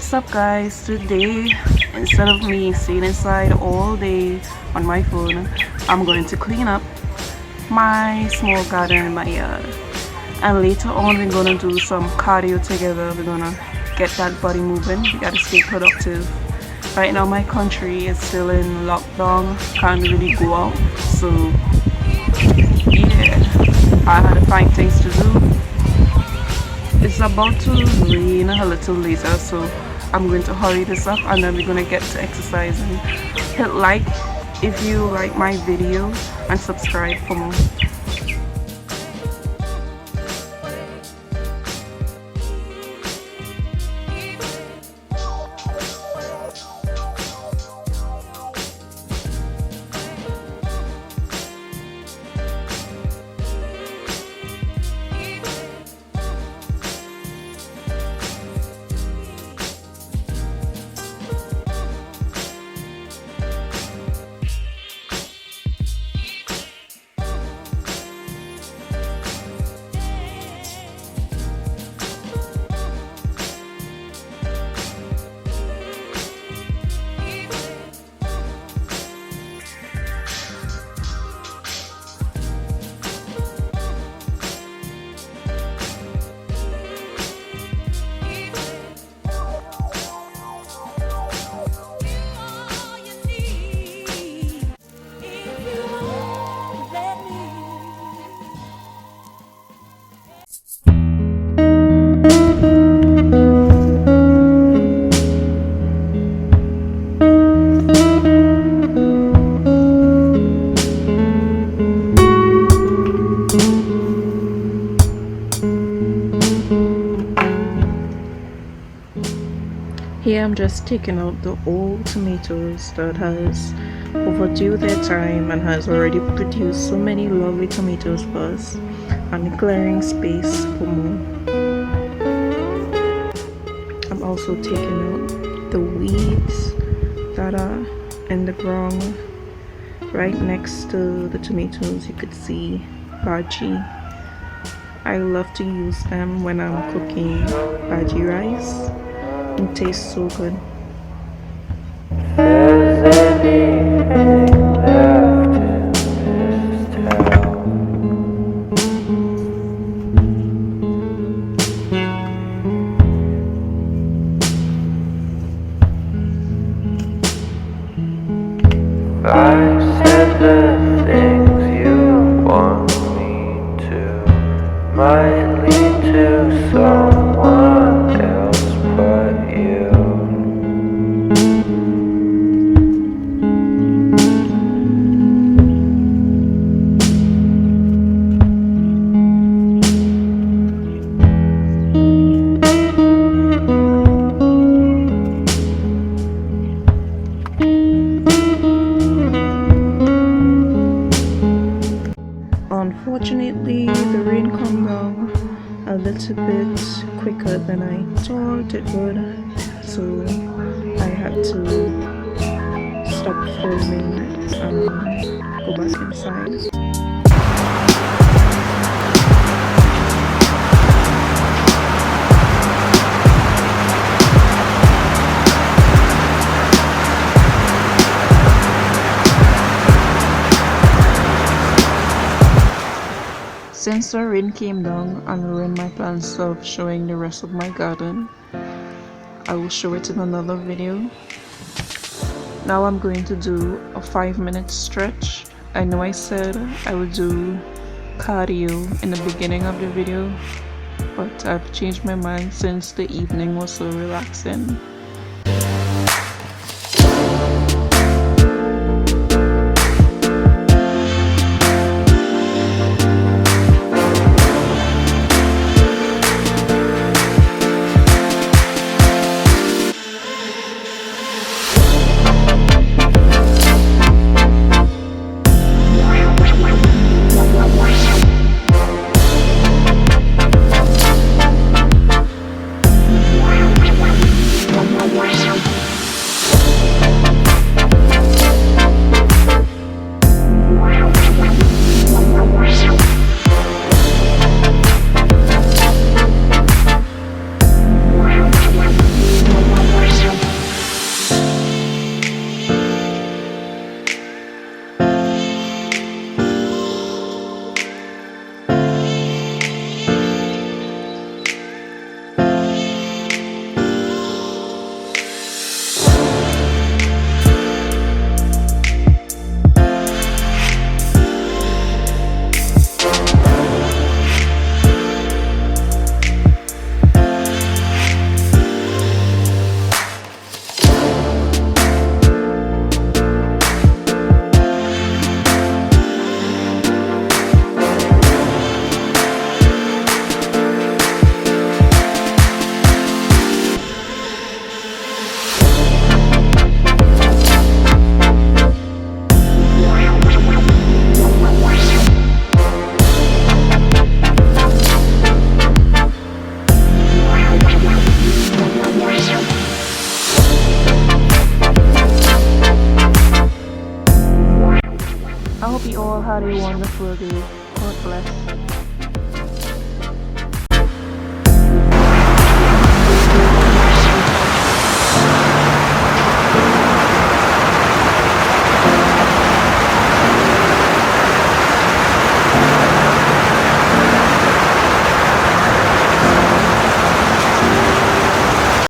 What's up guys? Today, instead of me staying inside all day on my phone, I'm going to clean up my small garden in my yard. And later on we're gonna do some cardio together. We're gonna get that body moving. We gotta stay productive. Right now my country is still in lockdown, can't really go out. So yeah, I had to find things to do. It's about to rain a little later, so I'm going to hurry this up and then we're going to get to exercising. Hit like if you like my video and subscribe for more. Here I'm just taking out the old tomatoes that has overdue their time and has already produced so many lovely tomatoes for us, and clearing space for more. I'm also taking out the weeds that are in the ground right next to the tomatoes. You could see bhaji. I love to use them when I'm cooking bhaji rice. It tastes so good. There's anything left in this town. I said the things you want me to might lead to someone else but you. Unfortunately, the rain came down a little bit quicker than I thought it would, so I had to stop filming and go back inside. Since the rain came down and ruined my plans of showing the rest of my garden, I will show it in another video. Now I'm going to do a 5-minute stretch. I know I said I would do cardio in the beginning of the video, but I've changed my mind since the evening was so relaxing. had a wonderful day. God bless.